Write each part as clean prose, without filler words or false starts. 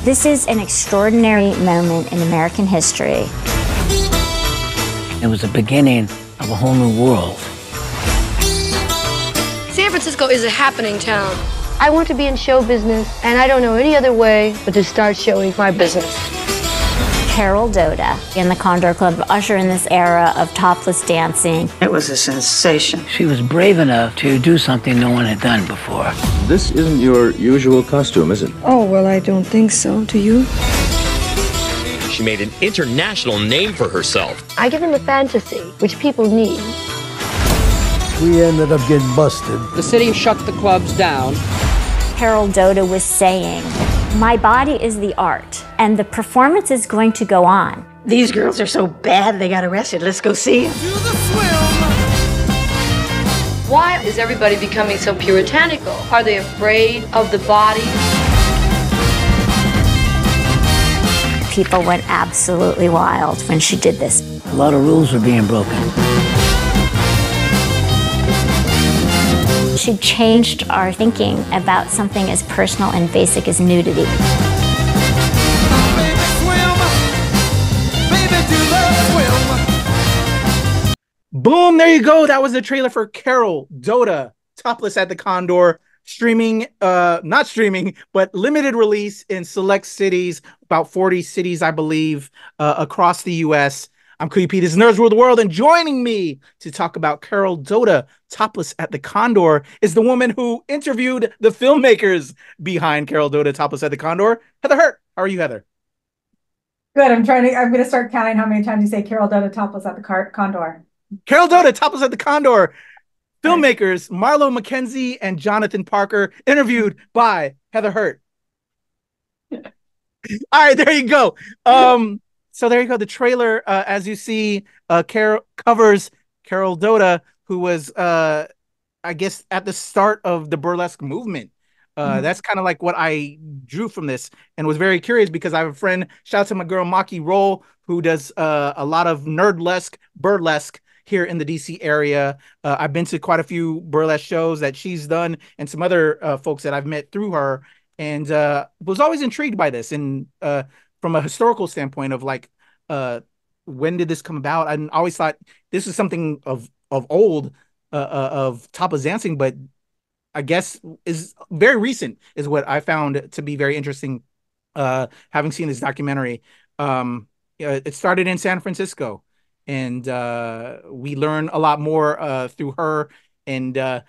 This is an extraordinary moment in American history. It was the beginning of a whole new world. San Francisco is a happening town. I want to be in show business, and I don't know any other way but to start showing my business. Carol Doda and the Condor Club usher in this era of topless dancing. It was a sensation. She was brave enough to do something no one had done before. This isn't your usual costume, is it? Oh, well, I don't think so. Do you? She made an international name for herself. I give them a fantasy, which people need. We ended up getting busted. The city shut the clubs down. Carol Doda was saying, my body is the art, and the performance is going to go on. These girls are so bad they got arrested. Let's go see them. Why is everybody becoming so puritanical? Are they afraid of the body? People went absolutely wild when she did this. A lot of rules were being broken. She changed our thinking about something as personal and basic as nudity. Boom, there you go. That was the trailer for Carol Doda, Topless at the Condor, streaming, not streaming, but limited release in select cities, about 40 cities, I believe, across the U.S. I'm Kuya Pete, this is Nerds Rule the World, and joining me to talk about Carol Doda, Topless at the Condor, is the woman who interviewed the filmmakers behind Carol Doda, Topless at the Condor, Heather Hurt. How are you, Heather? Good. I'm going to start counting how many times you say Carol Doda, Topless at the Condor. Carol Doda, Topless at the Condor. Filmmakers Marlo McKenzie and Jonathan Parker, interviewed by Heather Hurt. All right, there you go. So there you go. The trailer, as you see, Carol covers Carol Doda, who was, I guess, at the start of the burlesque movement. That's kind of like what I drew from this, and was very curious because I have a friend, shout out to my girl Maki Roll, who does a lot of nerdlesque, burlesque here in the DC area. I've been to quite a few burlesque shows that she's done, and some other folks that I've met through her, and was always intrigued by this. And from a historical standpoint of like, when did this come about? I always thought this was something of old, of topless dancing, but I guess is very recent, is what I found to be very interesting, having seen this documentary. It started in San Francisco, and we learn a lot more through her, and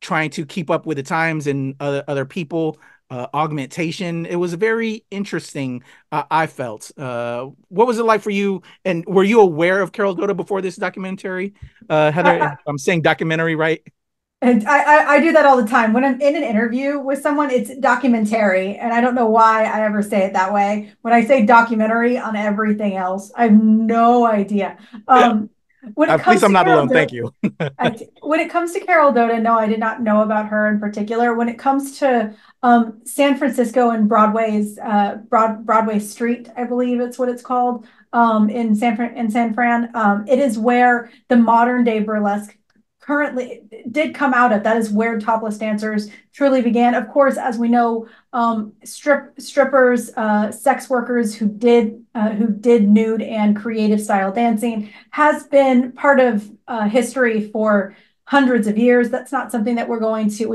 trying to keep up with the times and other people. Augmentation. It was very interesting, I felt. What was it like for you? And were you aware of Carol Doda before this documentary? Heather, I'm saying documentary, right? And I do that all the time. When I'm in an interview with someone, it's documentary. And I don't know why I ever say it that way. When I say documentary on everything else, I have no idea. When it comes Please, I'm not Carol alone. Doda, Thank you. When it comes to Carol Doda, no, I did not know about her in particular. When it comes to San Francisco and Broadway's Broadway Street, I believe it's what it's called, in San Fran, it is where the modern day burlesque currently did come out of. That is where topless dancers truly began. Of course, as we know, strippers, sex workers who did nude and creative style dancing has been part of history for hundreds of years. That's not something that we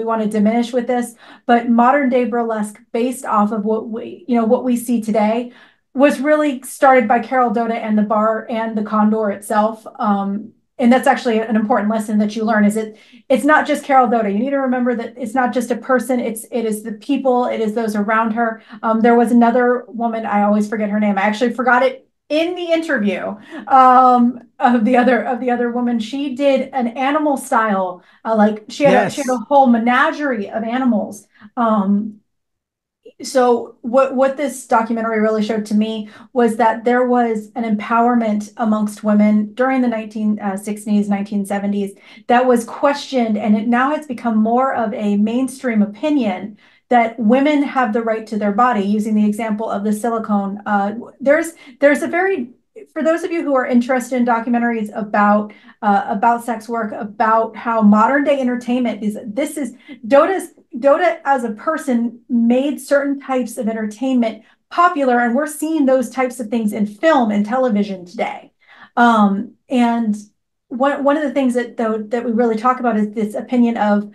want to diminish with this, but modern day burlesque, based off of what we see today, was really started by Carol Doda and the bar and the Condor itself. And that's actually an important lesson that you learn, is it's not just Carol Doda. You need to remember that it's not just a person, it is the people, it is those around her. There was another woman, I always forget her name. I actually forgot it in the interview, of the other woman. She did an animal style, like she had a whole menagerie of animals. So what this documentary really showed to me was that there was an empowerment amongst women during the 1960s, 1970s that was questioned, and it now has become more of a mainstream opinion that women have the right to their body. Using the example of the silicone, there's a very, for those of you who are interested in documentaries about sex work, about how modern day entertainment is, Doda as a person made certain types of entertainment popular, and we're seeing those types of things in film and television today. And one of the things that we really talk about is this opinion of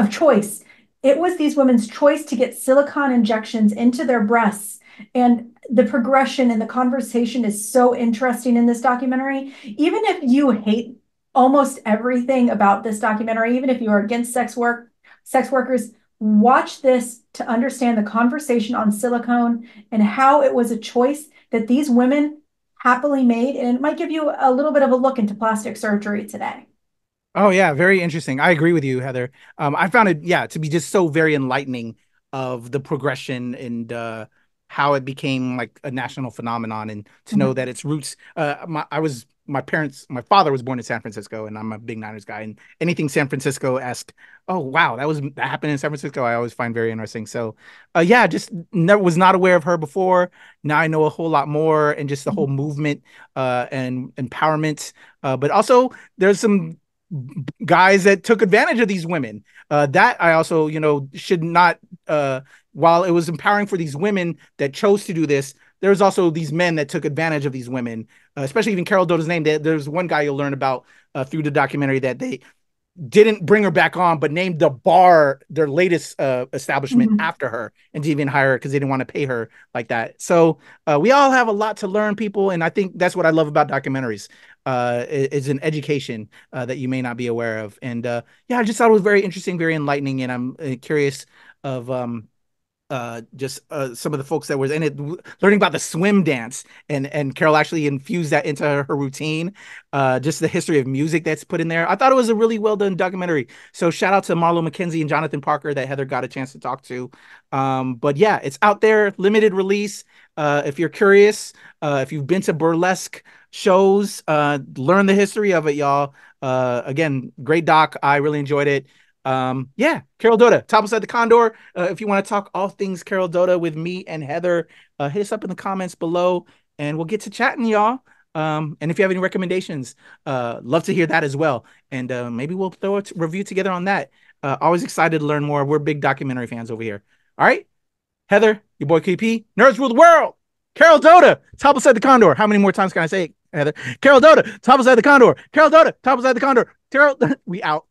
choice. It was these women's choice to get silicone injections into their breasts. And the progression and the conversation is so interesting in this documentary. Even if you hate almost everything about this documentary, even if you are against sex workers, watch this to understand the conversation on silicone and how it was a choice that these women happily made. And it might give you a little bit of a look into plastic surgery today. Oh yeah, very interesting. I agree with you, Heather. I found it, yeah, to be just so very enlightening of the progression and how it became like a national phenomenon, and to know that its roots. My father was born in San Francisco, and I'm a big Niners guy, and anything San Francisco-esque, oh wow, that happened in San Francisco, I always find very interesting. So, yeah, just never was not aware of her before. Now I know a whole lot more, and just the whole movement and empowerment. But also, there's some guys that took advantage of these women. That I also, should not. While it was empowering for these women that chose to do this, there's also these men that took advantage of these women, especially even Carol Doda's name. There's one guy you'll learn about through the documentary that they didn't bring her back on, but named the bar their latest establishment after her, and didn't even hire her because they didn't want to pay her like that. So we all have a lot to learn, people, and I think that's what I love about documentaries. Is an education that you may not be aware of, and yeah, I just thought it was very interesting, very enlightening, and I'm curious of just some of the folks that was in it, learning about the swim dance, and Carol actually infused that into her routine. Just the history of music that's put in there. I thought it was a really well done documentary. So shout out to Marlo McKenzie and Jonathan Parker that Heather got a chance to talk to. But yeah, it's out there, limited release. If you're curious, if you've been to burlesque shows, learn the history of it, y'all. Again, great doc. I really enjoyed it. Yeah, Carol Doda, Topless at the Condor. If you want to talk all things Carol Doda with me and Heather, hit us up in the comments below, and we'll get to chatting, y'all. And if you have any recommendations, love to hear that as well. And maybe we'll throw a review together on that. Always excited to learn more. We're big documentary fans over here. All right, Heather, your boy KP, Nerds Rule the World. Carol Doda, Topless at the Condor. How many more times can I say it, Heather? Carol Doda, Topless at the Condor. Carol Doda, Topless at the Condor. Carol, we out.